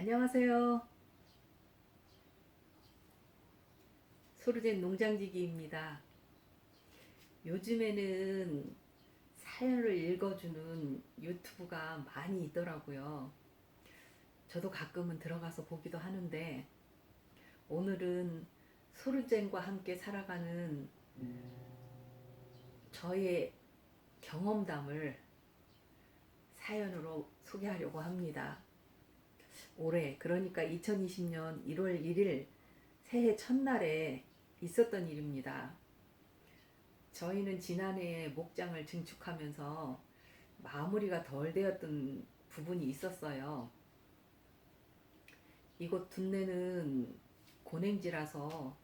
안녕하세요. 소르젠 농장지기입니다. 요즘에는 사연을 읽어주는 유튜브가 많이 있더라고요. 저도 가끔은 들어가서 보기도 하는데 오늘은 소르젠과 함께 살아가는 저의 경험담을 사연으로 소개하려고 합니다. 올해 그러니까 2020년 1월 1일 새해 첫날에 있었던 일입니다. 저희는 지난해 목장을 증축하면서 마무리가 덜 되었던 부분이 있었어요. 이곳 둔내는 고냉지라서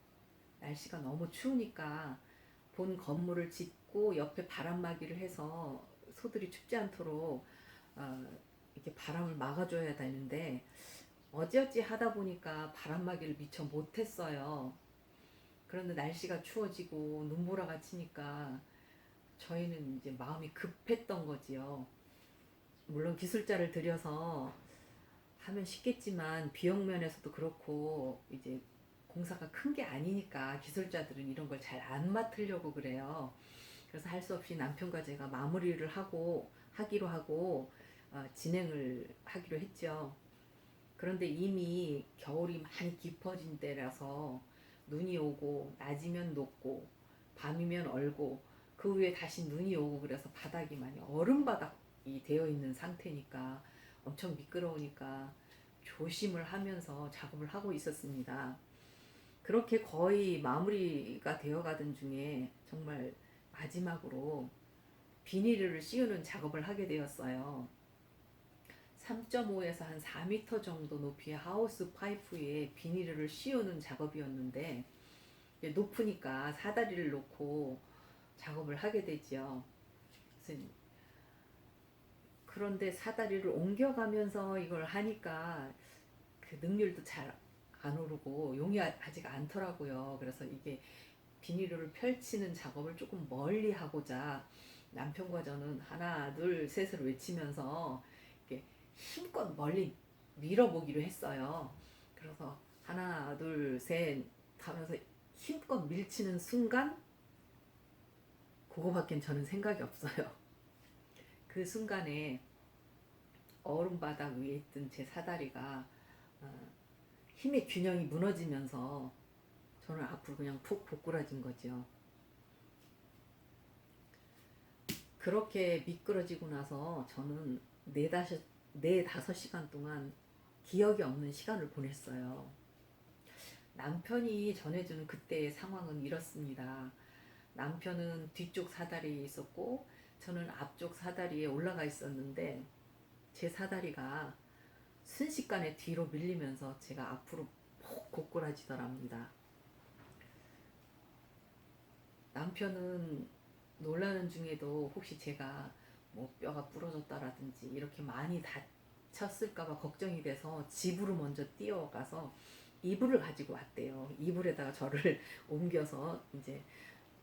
날씨가 너무 추우니까 본 건물을 짓고 옆에 바람막이를 해서 소들이 춥지 않도록 이렇게 바람을 막아줘야 되는데 어찌어찌 하다 보니까 바람막이를 미처 못했어요. 그런데 날씨가 추워지고 눈보라가 치니까 저희는 이제 마음이 급했던 거지요. 물론 기술자를 들여서 하면 쉽겠지만 비용 면에서도 그렇고 이제 공사가 큰 게 아니니까 기술자들은 이런 걸 잘 안 맡으려고 그래요. 그래서 할 수 없이 남편과 제가 마무리를 하기로 하고 진행을 하기로 했죠. 그런데 이미 겨울이 많이 깊어진 때라서 눈이 오고 낮이면 녹고 밤이면 얼고 그 위에 다시 눈이 오고 그래서 바닥이 많이 얼음바닥이 되어 있는 상태니까 엄청 미끄러우니까 조심을 하면서 작업을 하고 있었습니다. 그렇게 거의 마무리가 되어 가던 중에 정말 마지막으로 비닐을 씌우는 작업을 하게 되었어요. 3.5에서 한 4m 정도 높이의 하우스 파이프에 비닐을 씌우는 작업이었는데 높으니까 사다리를 놓고 작업을 하게 되지요. 그런데 사다리를 옮겨가면서 이걸 하니까 그 능률도 잘 안 오르고 용이 아직 않더라고요. 그래서 이게 비닐을 펼치는 작업을 조금 멀리 하고자 남편과 저는 하나 둘 셋을 외치면서 이렇게 힘껏 멀리 밀어보기로 했어요. 그래서 하나 둘 셋 하면서 힘껏 밀치는 순간 그거밖엔 저는 생각이 없어요. 그 순간에 얼음바닥 위에 있던 제 사다리가 힘의 균형이 무너지면서 저는 앞으로 그냥 푹 고꾸라진 거죠. 그렇게 미끄러지고 나서 저는 네 다섯 시간 동안 기억이 없는 시간을 보냈어요. 남편이 전해주는 그때의 상황은 이렇습니다. 남편은 뒤쪽 사다리에 있었고 저는 앞쪽 사다리에 올라가 있었는데 제 사다리가 순식간에 뒤로 밀리면서 제가 앞으로 폭 고꾸라지더랍니다. 남편은 놀라는 중에도 혹시 제가 뭐 뼈가 부러졌다라든지 이렇게 많이 다쳤을까봐 걱정이 돼서 집으로 먼저 뛰어가서 이불을 가지고 왔대요. 이불에다가 저를 옮겨서 이제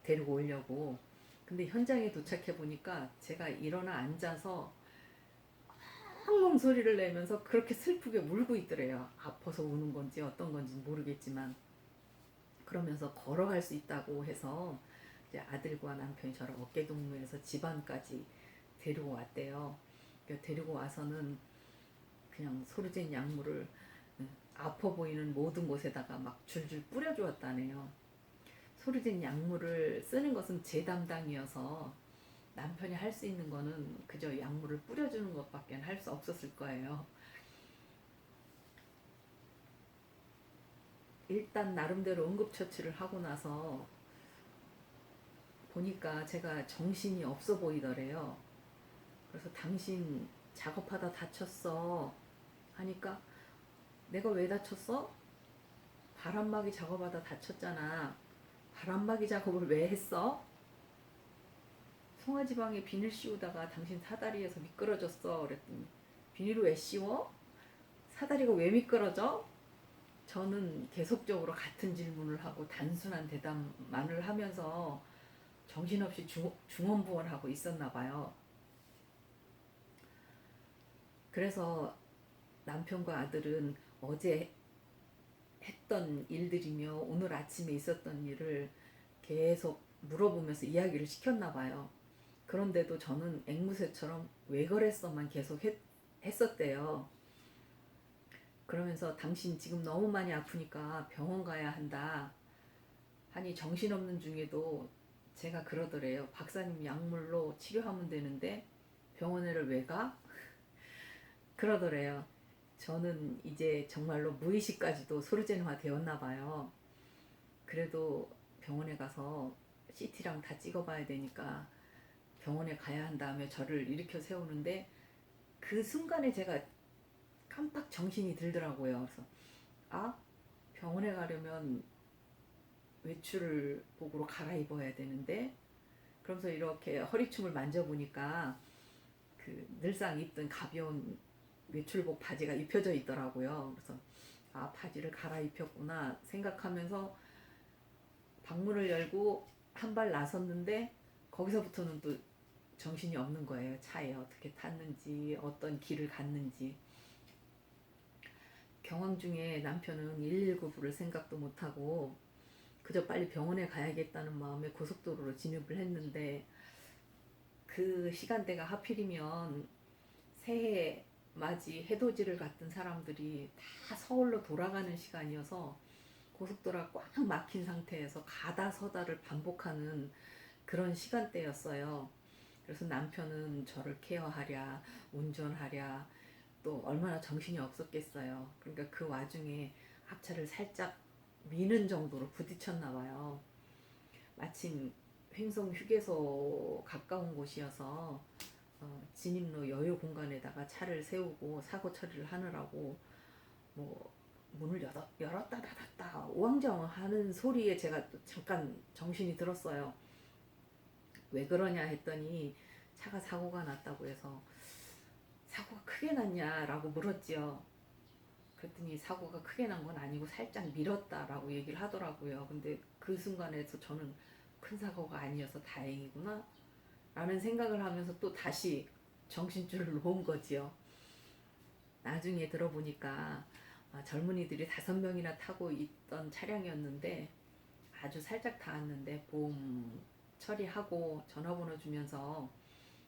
데리고 오려고. 근데 현장에 도착해 보니까 제가 일어나 앉아서 엉엉 소리를 내면서 그렇게 슬프게 울고 있더래요. 아파서 우는 건지 어떤 건지 모르겠지만 그러면서 걸어갈 수 있다고 해서 이제 아들과 남편이 저를 어깨동무해서 집안까지 데리고 왔대요. 그러니까 데리고 와서는 그냥 소르젠 약물을 아파 보이는 모든 곳에다가 막 줄줄 뿌려주었다네요. 소르젠 약물을 쓰는 것은 제 담당이어서 남편이 할 수 있는 거는 그저 약물을 뿌려주는 것밖에 할 수 없었을 거예요. 일단 나름대로 응급처치를 하고 나서 보니까 제가 정신이 없어 보이더래요. 그래서 당신 작업하다 다쳤어 하니까 내가 왜 다쳤어? 바람막이 작업하다 다쳤잖아. 바람막이 작업을 왜 했어? 송아지방에 비닐 씌우다가 당신 사다리에서 미끄러졌어. 그랬더니 비닐을 왜 씌워? 사다리가 왜 미끄러져? 저는 계속적으로 같은 질문을 하고 단순한 대답만을 하면서 정신없이 중언부언하고 있었나 봐요. 그래서 남편과 아들은 어제 했던 일들이며 오늘 아침에 있었던 일을 계속 물어보면서 이야기를 시켰나 봐요. 그런데도 저는 앵무새처럼 왜 그랬어만 계속 했었대요. 그러면서 당신 지금 너무 많이 아프니까 병원 가야 한다 하니 정신없는 중에도 제가 그러더래요. 박사님 약물로 치료하면 되는데 병원에를 왜 가? 그러더래요. 저는 이제 정말로 무의식까지도 소르젠화 되었나 봐요. 그래도 병원에 가서 CT랑 다 찍어봐야 되니까 병원에 가야 한 다음에 저를 일으켜 세우는데 그 순간에 제가 깜빡 정신이 들더라고요. 그래서 아, 병원에 가려면 외출 복으로 갈아입어야 되는데, 그러면서 이렇게 허리춤을 만져보니까 그 늘상 입던 가벼운 외출복 바지가 입혀져 있더라고요. 그래서 아, 바지를 갈아입혔구나 생각하면서 방문을 열고 한 발 나섰는데 거기서부터는 또 정신이 없는 거예요. 차에 어떻게 탔는지 어떤 길을 갔는지. 경황 중에 남편은 119 부를 생각도 못하고 그저 빨리 병원에 가야겠다는 마음에 고속도로로 진입을 했는데 그 시간대가 하필이면 새해 맞이 해돋이를 갔던 사람들이 다 서울로 돌아가는 시간이어서 고속도로가 꽉 막힌 상태에서 가다 서다를 반복하는 그런 시간대였어요. 그래서 남편은 저를 케어하랴 운전하랴 또 얼마나 정신이 없었겠어요. 그러니까 그 와중에 앞차를 살짝 미는 정도로 부딪혔나 봐요. 마침 횡성 휴게소 가까운 곳이어서 진입로 여유 공간에다가 차를 세우고 사고 처리를 하느라고 뭐 문을 열었다 닫았다 우왕좌왕 하는 소리에 제가 또 잠깐 정신이 들었어요. 왜 그러냐 했더니 차가 사고가 났다고 해서 사고가 크게 났냐라고 물었지요. 그랬더니 사고가 크게 난 건 아니고 살짝 밀었다라고 얘기를 하더라고요. 근데 그 순간에서 저는 큰 사고가 아니어서 다행이구나 라는 생각을 하면서 또 다시 정신줄을 놓은 거지요. 나중에 들어보니까 젊은이들이 5명이나 타고 있던 차량이었는데 아주 살짝 닿았는데 보험 처리하고 전화번호 주면서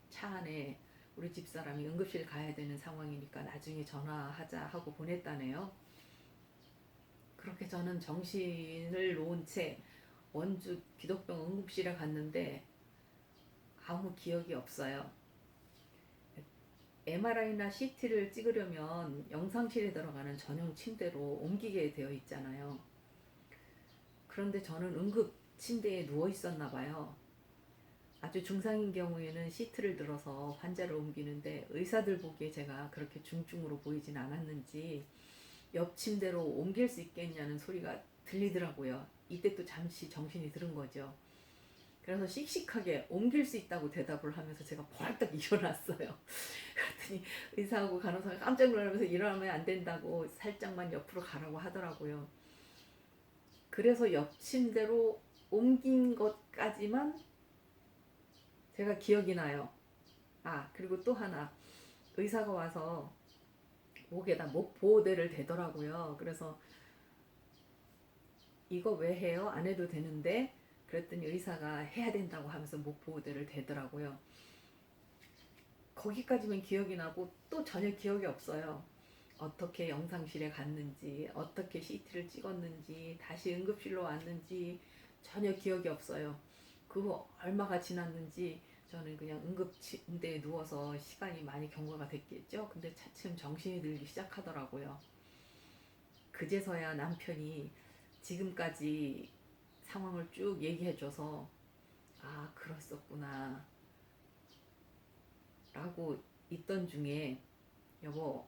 차 안에 우리 집사람이 응급실 가야 되는 상황이니까 나중에 전화하자 하고 보냈다네요. 그렇게 저는 정신을 놓은 채 원주 기독병 응급실에 갔는데 아무 기억이 없어요. MRI나 CT를 찍으려면 영상실에 들어가는 전용 침대로 옮기게 되어 있잖아요. 그런데 저는 응급 침대에 누워 있었나 봐요. 아주 중상인 경우에는 시트를 들어서 환자를 옮기는데 의사들 보기에 제가 그렇게 중증으로 보이진 않았는지 옆 침대로 옮길 수 있겠냐는 소리가 들리더라고요. 이때 또 잠시 정신이 들은 거죠. 그래서 씩씩하게 옮길 수 있다고 대답을 하면서 제가 벌떡 일어났어요. 그랬더니 의사하고 간호사가 깜짝 놀라면서 일어나면 안 된다고 살짝만 옆으로 가라고 하더라고요. 그래서 옆 침대로 옮긴 것까지만 제가 기억이 나요. 아, 그리고 또 하나. 의사가 와서 목에다 목 보호대를 대더라고요. 그래서 이거 왜 해요? 안 해도 되는데. 그랬더니 의사가 해야 된다고 하면서 목 보호대를 대더라고요. 거기까지만 기억이 나고 또 전혀 기억이 없어요. 어떻게 영상실에 갔는지, 어떻게 CT를 찍었는지, 다시 응급실로 왔는지 전혀 기억이 없어요. 그 얼마가 지났는지 저는 그냥 응급침대에 누워서 시간이 많이 경과가 됐겠죠. 근데 차츰 정신이 들기 시작하더라고요. 그제서야 남편이 지금까지 상황을 쭉 얘기해줘서 아, 그랬었구나 라고 있던 중에 여보,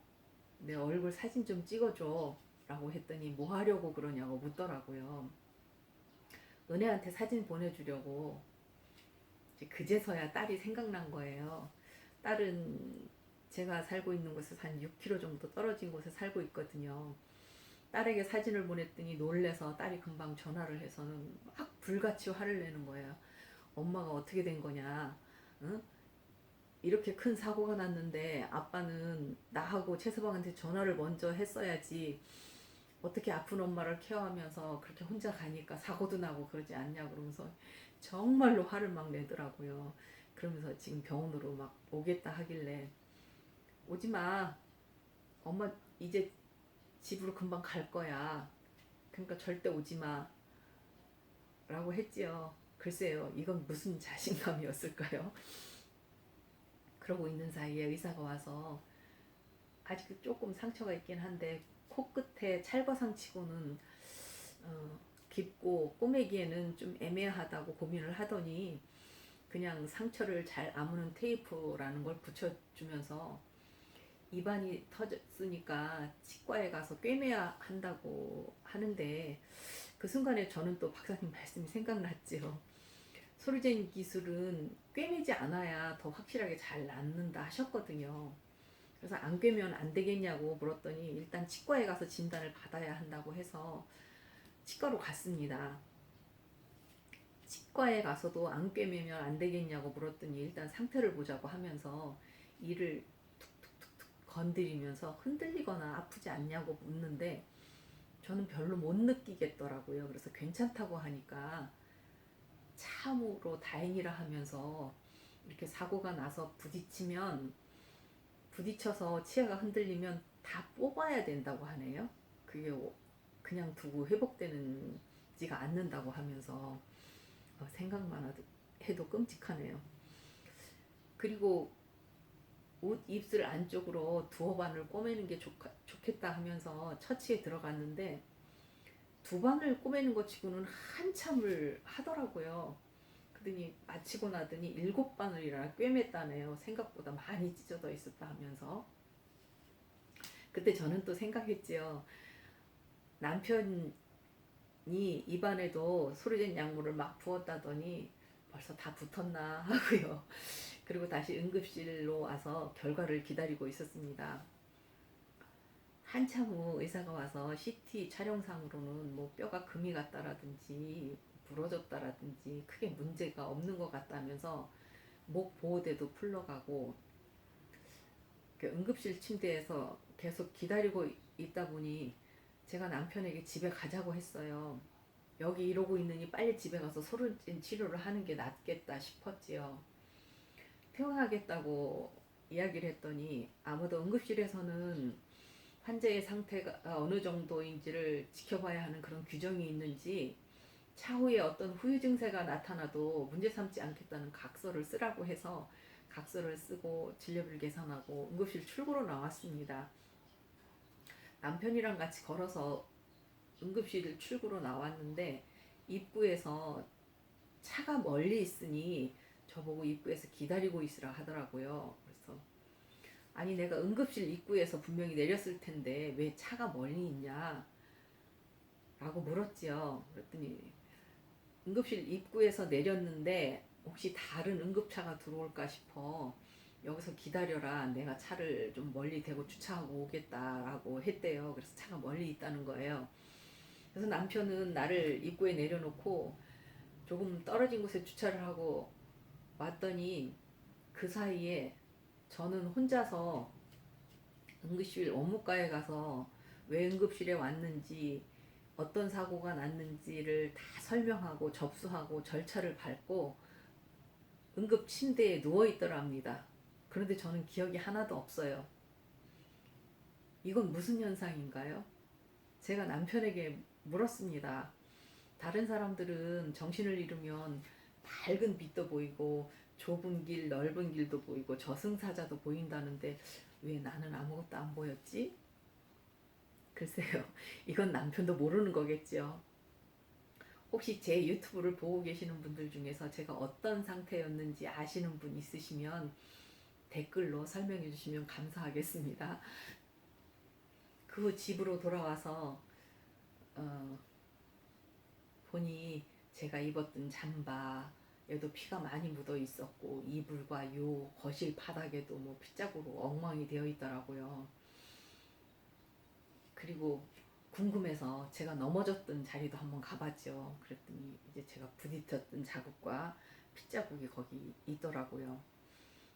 내 얼굴 사진 좀 찍어줘 라고 했더니 뭐 하려고 그러냐고 묻더라고요. 은혜한테 사진 보내주려고. 그제서야 딸이 생각난 거예요. 딸은 제가 살고 있는 곳에서 한 6km 정도 떨어진 곳에 살고 있거든요. 딸에게 사진을 보냈더니 놀래서 딸이 금방 전화를 해서는 막 불같이 화를 내는 거예요. 엄마가 어떻게 된 거냐? 응? 이렇게 큰 사고가 났는데 아빠는 나하고 최서방한테 전화를 먼저 했어야지. 어떻게 아픈 엄마를 케어하면서 그렇게 혼자 가니까 사고도 나고 그러지 않냐 그러면서 정말로 화를 막 내더라고요. 그러면서 지금 병원으로 막 오겠다 하길래 오지 마. 엄마 이제 집으로 금방 갈 거야. 그러니까 절대 오지 마. 라고 했지요. 글쎄요. 이건 무슨 자신감이었을까요? 그러고 있는 사이에 의사가 와서 아직도 조금 상처가 있긴 한데 코끝에 찰과상 치고는 깊고 꼬매기에는 좀 애매하다고 고민을 하더니 그냥 상처를 잘 아무는 테이프라는 걸 붙여주면서 입안이 터졌으니까 치과에 가서 꿰매야 한다고 하는데 그 순간에 저는 또 박사님 말씀이 생각났지요. 소리제인 기술은 꿰매지 않아야 더 확실하게 잘 낫는다 하셨거든요. 그래서 안 꿰면 안 되겠냐고 물었더니 일단 치과에 가서 진단을 받아야 한다고 해서 치과로 갔습니다. 치과에 가서도 안 꿰매면 안 되겠냐고 물었더니 일단 상태를 보자고 하면서 이를 건드리면서 흔들리거나 아프지 않냐고 묻는데 저는 별로 못 느끼겠더라고요. 그래서 괜찮다고 하니까 참으로 다행이라 하면서 이렇게 사고가 나서 부딪혀서 치아가 흔들리면 다 뽑아야 된다고 하네요. 그게 그냥 두고 회복되는지가 않는다고 하면서 생각만 해도 끔찍하네요. 그리고 옷 입술 안쪽으로 두어 반을 꼬매는 게 좋겠다 하면서 처치에 들어갔는데 두 반을 꼬매는 것 치고는 한참을 하더라고요. 그러더니 마치고 나더니 일곱 바늘이나 꿰맸다네요. 생각보다 많이 찢어져 있었다 하면서. 그때 저는 또 생각했지요. 남편이 입안에도 소리된 약물을 막 부었다더니 벌써 다 붙었나 하고요. 그리고 다시 응급실로 와서 결과를 기다리고 있었습니다. 한참 후 의사가 와서 CT 촬영상으로는 뭐 뼈가 금이 갔다라든지 부러졌다라든지 크게 문제가 없는 것 같다면서 목 보호대도 풀러가고 응급실 침대에서 계속 기다리고 있다 보니 제가 남편에게 집에 가자고 했어요. 여기 이러고 있느니 빨리 집에 가서 소르진 치료를 하는 게 낫겠다 싶었지요. 퇴원하겠다고 이야기를 했더니 아무도 응급실에서는 환자의 상태가 어느 정도인지를 지켜봐야 하는 그런 규정이 있는지 차후에 어떤 후유 증세가 나타나도 문제 삼지 않겠다는 각서를 쓰라고 해서 각서를 쓰고 진료비를 계산하고 응급실 출구로 나왔습니다. 남편이랑 같이 걸어서 응급실 출구로 나왔는데 입구에서 차가 멀리 있으니 저보고 입구에서 기다리고 있으라 하더라고요. 그래서 아니 내가 응급실 입구에서 분명히 내렸을 텐데 왜 차가 멀리 있냐 라고 물었지요. 그랬더니 응급실 입구에서 내렸는데 혹시 다른 응급차가 들어올까 싶어 여기서 기다려라. 내가 차를 좀 멀리 대고 주차하고 오겠다라고 했대요. 그래서 차가 멀리 있다는 거예요. 그래서 남편은 나를 입구에 내려놓고 조금 떨어진 곳에 주차를 하고 왔더니 그 사이에 저는 혼자서 응급실 원무과에 가서 왜 응급실에 왔는지 어떤 사고가 났는지를 다 설명하고 접수하고 절차를 밟고 응급 침대에 누워 있더랍니다. 그런데 저는 기억이 하나도 없어요. 이건 무슨 현상인가요? 제가 남편에게 물었습니다. 다른 사람들은 정신을 잃으면 밝은 빛도 보이고 좁은 길, 넓은 길도 보이고 저승사자도 보인다는데 왜 나는 아무것도 안 보였지? 글쎄요. 이건 남편도 모르는 거겠죠. 혹시 제 유튜브를 보고 계시는 분들 중에서 제가 어떤 상태였는지 아시는 분 있으시면 댓글로 설명해 주시면 감사하겠습니다. 그 후 집으로 돌아와서 어, 보니 제가 입었던 잠바에도 피가 많이 묻어 있었고 이불과 요 거실 바닥에도 뭐 핏자국으로 엉망이 되어 있더라고요. 그리고 궁금해서 제가 넘어졌던 자리도 한번 가봤죠. 그랬더니 이제 제가 부딪혔던 자국과 핏자국이 거기 있더라고요.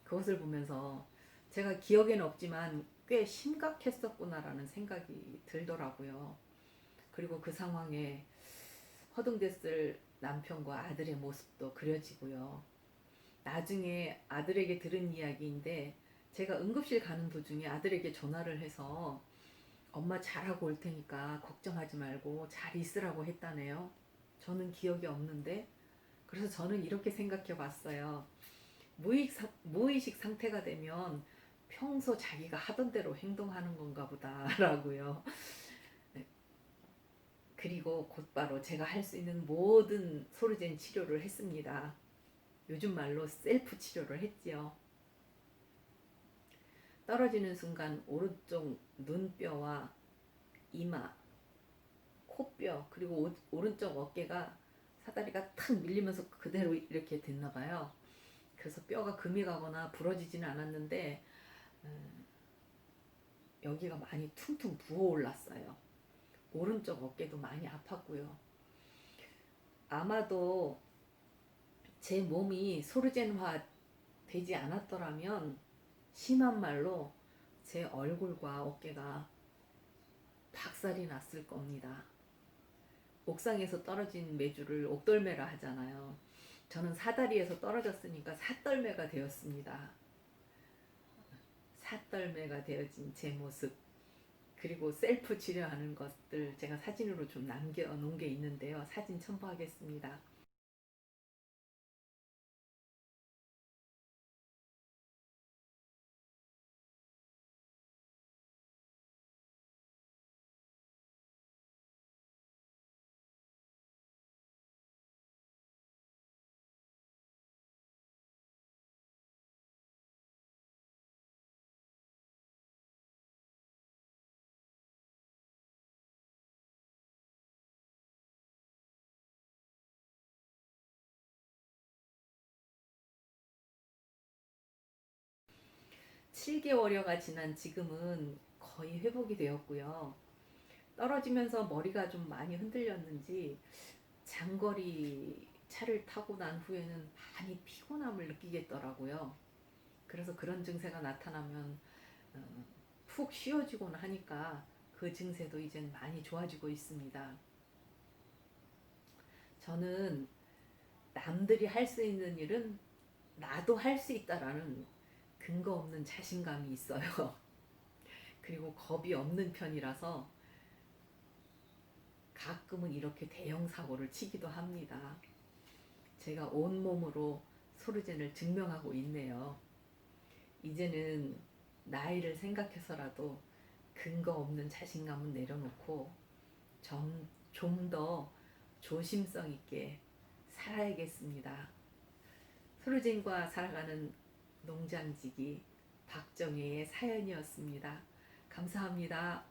그것을 보면서 제가 기억에는 없지만 꽤 심각했었구나라는 생각이 들더라고요. 그리고 그 상황에 허둥댔을 남편과 아들의 모습도 그려지고요. 나중에 아들에게 들은 이야기인데 제가 응급실 가는 도중에 아들에게 전화를 해서 엄마 잘하고 올 테니까 걱정하지 말고 잘 있으라고 했다네요. 저는 기억이 없는데 그래서 저는 이렇게 생각해 봤어요. 무의식 상태가 되면 평소 자기가 하던 대로 행동하는 건가 보다라고요. 그리고 곧바로 제가 할 수 있는 모든 소르젠 치료를 했습니다. 요즘 말로 셀프 치료를 했지요. 떨어지는 순간 오른쪽 눈뼈와 이마, 코뼈 그리고 오른쪽 어깨가 사다리가 탁 밀리면서 그대로 이렇게 됐나 봐요. 그래서 뼈가 금이 가거나 부러지지는 않았는데 여기가 많이 퉁퉁 부어올랐어요. 오른쪽 어깨도 많이 아팠고요. 아마도 제 몸이 소르젠화 되지 않았더라면 심한 말로 제 얼굴과 어깨가 박살이 났을 겁니다. 옥상에서 떨어진 메주를 옥돌매라 하잖아요. 저는 사다리에서 떨어졌으니까 삿덜매가 되었습니다. 삿덜매가 되어진 제 모습. 그리고 셀프 치료하는 것들 제가 사진으로 좀 남겨놓은 게 있는데요. 사진 첨부하겠습니다. 칠 7개월여가 지난 지금은 거의 회복이 되었고요. 떨어지면서 머리가 좀 많이 흔들렸는지 장거리 차를 타고 난 후에는 많이 피곤함을 느끼겠더라고요. 그래서 그런 증세가 나타나면 푹 쉬어지곤 하니까 그 증세도 이젠 많이 좋아지고 있습니다. 저는 남들이 할 수 있는 일은 나도 할 수 있다라는 근거 없는 자신감이 있어요. 그리고 겁이 없는 편이라서 가끔은 이렇게 대형 사고를 치기도 합니다. 제가 온몸으로 소르젠을 증명하고 있네요. 이제는 나이를 생각해서라도 근거 없는 자신감은 내려놓고 좀 더 조심성 있게 살아야겠습니다. 소르젠과 살아가는 농장지기 박정혜의 사연이었습니다. 감사합니다.